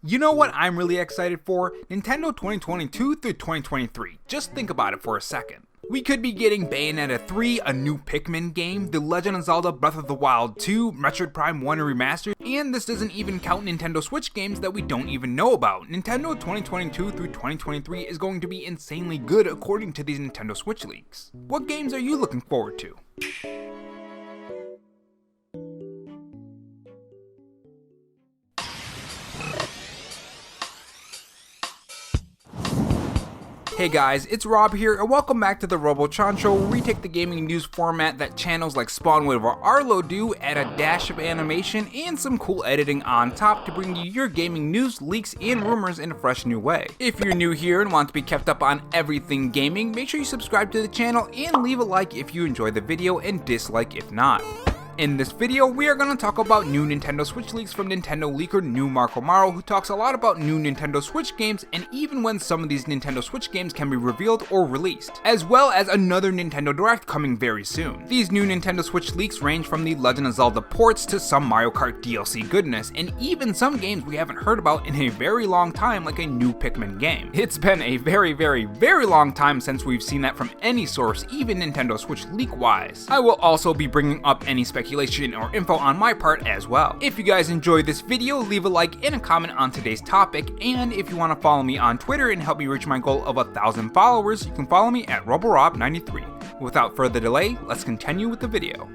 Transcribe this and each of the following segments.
You know what I'm really excited for? Nintendo 2022 through 2023. Just think about it for a second. We could be getting Bayonetta 3, a new Pikmin game, The Legend of Zelda Breath of the Wild 2, Metroid Prime 1 remaster, and this doesn't even count Nintendo Switch games that we don't even know about. Nintendo 2022 through 2023 is going to be insanely good according to these Nintendo Switch leaks. What games are you looking forward to? Hey guys, it's Rob here, and welcome back to the RoboChan Show, where we take the gaming news format that channels like Spawnwave or Arlo do, add a dash of animation and some cool editing on top to bring you your gaming news, leaks, and rumors in a fresh new way. If you're new here and want to be kept up on everything gaming, make sure you subscribe to the channel and leave a like if you enjoy the video and dislike if not. In this video, we are going to talk about new Nintendo Switch leaks from Nintendo leaker New Marco Maro, who talks a lot about new Nintendo Switch games and even when some of these Nintendo Switch games can be revealed or released, as well as another Nintendo Direct coming very soon. These new Nintendo Switch leaks range from the Legend of Zelda ports to some Mario Kart DLC goodness, and even some games we haven't heard about in a very long time, like a new Pikmin game. It's been a very long time since we've seen that from any source, even Nintendo Switch leak-wise. I will also be bringing up any speculation or info on my part as well. If you guys enjoyed this video, leave a like and a comment on today's topic, and if you want to follow me on Twitter and help me reach my goal of 1,000 followers, you can follow me at RoboroB93. Without further delay, let's continue with the video.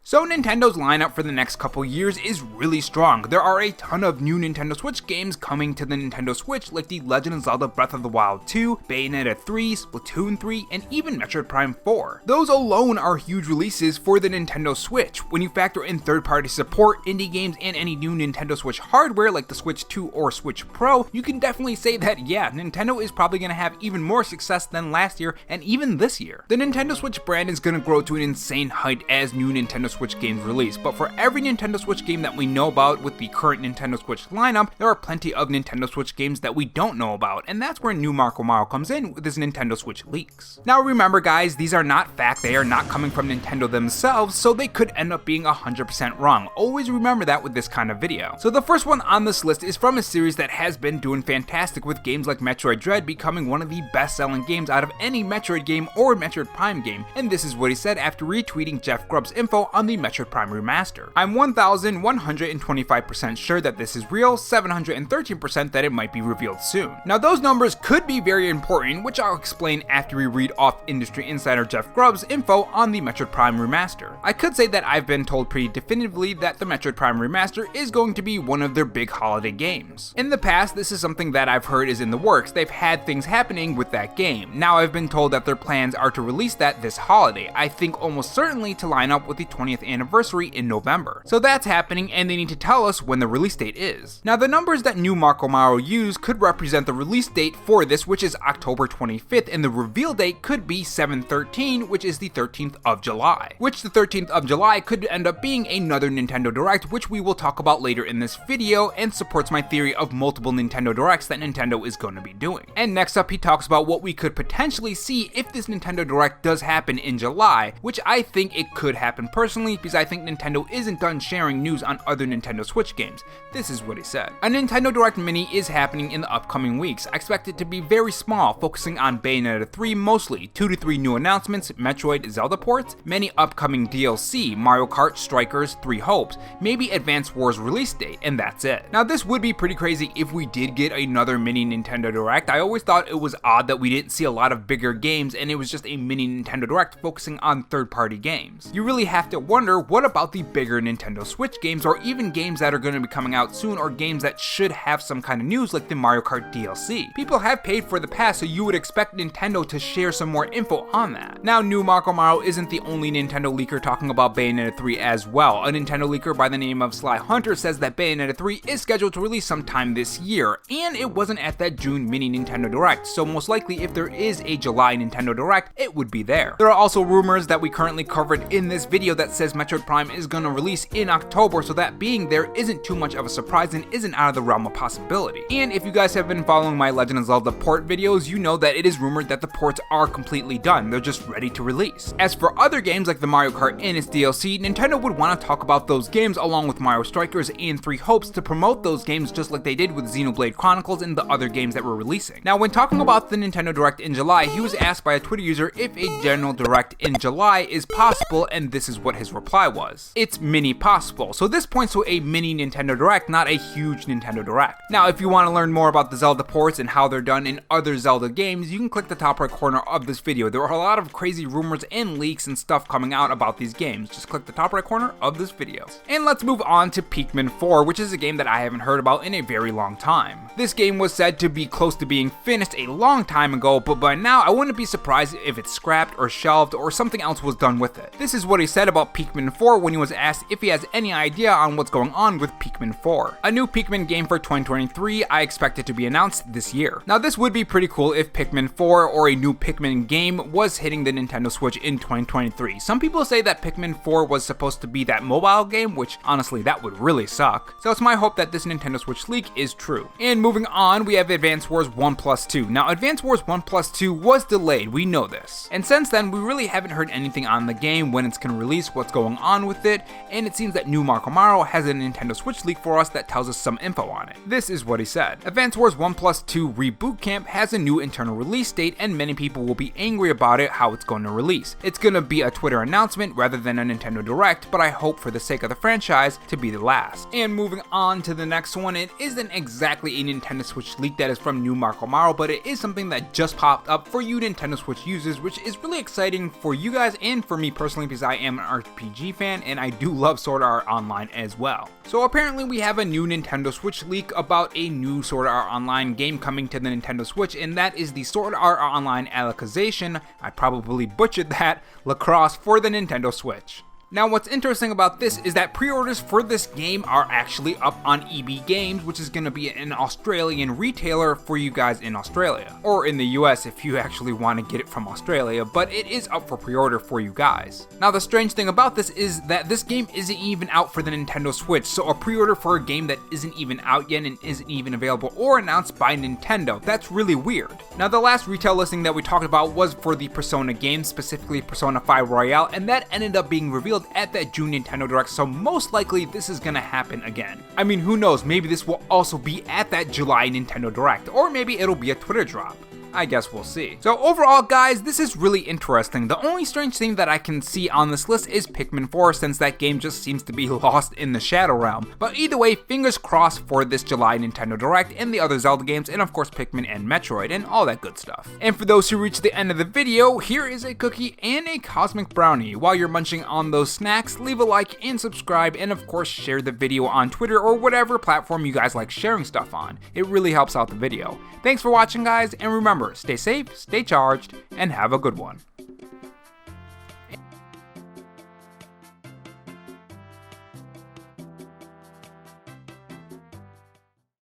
So Nintendo's lineup for the next couple years is really strong. There are a ton of new Nintendo Switch games coming to the Nintendo Switch, like The Legend of Zelda Breath of the Wild 2, Bayonetta 3, Splatoon 3, and even Metroid Prime 4. Those alone are huge releases for the Nintendo Switch. When you factor in third-party support, indie games, and any new Nintendo Switch hardware like the Switch 2 or Switch Pro, you can definitely say that yeah, Nintendo is probably going to have even more success than last year and even this year. The Nintendo Switch brand is going to grow to an insane height as new Nintendo Switch games release, but for every Nintendo Switch game that we know about with the current Nintendo Switch lineup, there are plenty of Nintendo Switch games that we don't know about, and that's where New Marco Maro comes in with his Nintendo Switch leaks. Now remember guys, these are not fact, they are not coming from Nintendo themselves, so they could end up being 100% wrong. Always remember that with this kind of video. So the first one on this list is from a series that has been doing fantastic, with games like Metroid Dread becoming one of the best-selling games out of any Metroid game or Metroid Prime game, and this is what he said after retweeting Jeff Grubb's info on the Metroid Prime remaster. I'm 1,125% sure that this is real, 713% that it might be revealed soon. Now those numbers could be very important, which I'll explain after we read off industry insider Jeff Grubb's info on the Metroid Prime remaster. I could say that I've been told pretty definitively that the Metroid Prime remaster is going to be one of their big holiday games. In the past, this is something that I've heard is in the works. They've had things happening with that game. Now I've been told that their plans are to release that this holiday. I think almost certainly to line up with the 20th anniversary in November. So that's happening, and they need to tell us when the release date is. Now the numbers that New Marco Maro used could represent the release date for this, which is October 25th, and the reveal date could be 7/13, which is the 13th of July. Which the 13th of July could end up being another Nintendo Direct, which we will talk about later in this video, and supports my theory of multiple Nintendo Directs that Nintendo is going to be doing. And next up he talks about what we could potentially see if this Nintendo Direct does happen in July, which I think it could happen personally, because I think Nintendo isn't done sharing news on other Nintendo Switch games. This is what he said. A Nintendo Direct Mini is happening in the upcoming weeks. I expect it to be very small, focusing on Bayonetta 3 mostly, 2 to 3 new announcements, Metroid, Zelda ports, many upcoming DLC, Mario Kart, Strikers, 3 Hopes, maybe Advance Wars release date, and that's it. Now this would be pretty crazy if we did get another mini Nintendo Direct. I always thought it was odd that we didn't see a lot of bigger games and it was just a mini Nintendo Direct focusing on third-party games. You really have to wonder, what about the bigger Nintendo Switch games, or even games that are going to be coming out soon, or games that should have some kind of news like the Mario Kart DLC? People have paid for the pass, so you would expect Nintendo to share some more info on that. Now New Marco Maro isn't the only Nintendo leaker talking about Bayonetta 3 as well. A Nintendo leaker by the name of Sly Hunter says that Bayonetta 3 is scheduled to release sometime this year, and it wasn't at that June mini Nintendo Direct, so most likely if there is a July Nintendo Direct, it would be there. There are also rumors that we currently covered in this video that says says Metroid Prime is gonna release in October, so that being there isn't too much of a surprise and isn't out of the realm of possibility. And if you guys have been following my Legend of Zelda port videos, you know that it is rumored that the ports are completely done, they're just ready to release. As for other games like the Mario Kart and its DLC, Nintendo would want to talk about those games along with Mario Strikers and Three Hopes to promote those games just like they did with Xenoblade Chronicles and the other games that were releasing. Now, when talking about the Nintendo Direct in July, he was asked by a Twitter user if a general Direct in July is possible, and this is what his reply was. It's mini possible. So this points to a mini Nintendo Direct, not a huge Nintendo Direct. Now, if you want to learn more about the Zelda ports and how they're done in other Zelda games, you can click the top right corner of this video. There are a lot of crazy rumors and leaks and stuff coming out about these games. Just click the top right corner of this video. And let's move on to Pikmin 4, which is a game that I haven't heard about in a very long time. This game was said to be close to being finished a long time ago, but by now I wouldn't be surprised if it's scrapped or shelved or something else was done with it. This is what he said about Pikmin 4 when he was asked if he has any idea on what's going on with Pikmin 4. A new Pikmin game for 2023, I expect it to be announced this year. Now this would be pretty cool if Pikmin 4 or a new Pikmin game was hitting the Nintendo Switch in 2023. Some people say that Pikmin 4 was supposed to be that mobile game, which honestly that would really suck. So it's my hope that this Nintendo Switch leak is true. And moving on, we have Advance Wars 1+2. Now Advance Wars 1+2 was delayed, we know this. And since then, we really haven't heard anything on the game, when it's gonna release, what's going on with it, and it seems that new Marco Maro has a Nintendo Switch leak for us that tells us some info on it. This is what he said. Advance Wars 1+2 Reboot Camp has a new internal release date, and many people will be angry about it, how it's going to release. It's gonna be a Twitter announcement rather than a Nintendo Direct, but I hope for the sake of the franchise to be the last. And moving on to the next one, it isn't exactly a Nintendo Switch leak that is from new Marco Maro, but it is something that just popped up for you Nintendo Switch users, which is really exciting for you guys and for me personally because I am an RPG fan and I do love Sword Art Online as well. So apparently we have a new Nintendo Switch leak about a new Sword Art Online game coming to the Nintendo Switch, and that is the Sword Art Online Alicization, I probably butchered that, Lacrosse for the Nintendo Switch. Now what's interesting about this is that pre-orders for this game are actually up on EB Games, which is going to be an Australian retailer for you guys in Australia, or in the US if you actually want to get it from Australia, but it is up for pre-order for you guys. Now the strange thing about this is that this game isn't even out for the Nintendo Switch, so a pre-order for a game that isn't even out yet and isn't even available or announced by Nintendo, that's really weird. Now the last retail listing that we talked about was for the Persona game, specifically Persona 5 Royale, and that ended up being revealed at that June Nintendo Direct, so most likely this is gonna happen again. I mean, who knows, maybe this will also be at that July Nintendo Direct, or maybe it'll be a Twitter drop. I guess we'll see. So overall guys, this is really interesting. The only strange thing that I can see on this list is Pikmin 4, since that game just seems to be lost in the Shadow Realm. But either way, fingers crossed for this July Nintendo Direct and the other Zelda games, and of course Pikmin and Metroid and all that good stuff. And for those who reach the end of the video, here is a cookie and a cosmic brownie. While you're munching on those snacks, leave a like and subscribe, and of course share the video on Twitter or whatever platform you guys like sharing stuff on. It really helps out the video. Thanks for watching guys, and remember, stay safe, stay charged, and have a good one.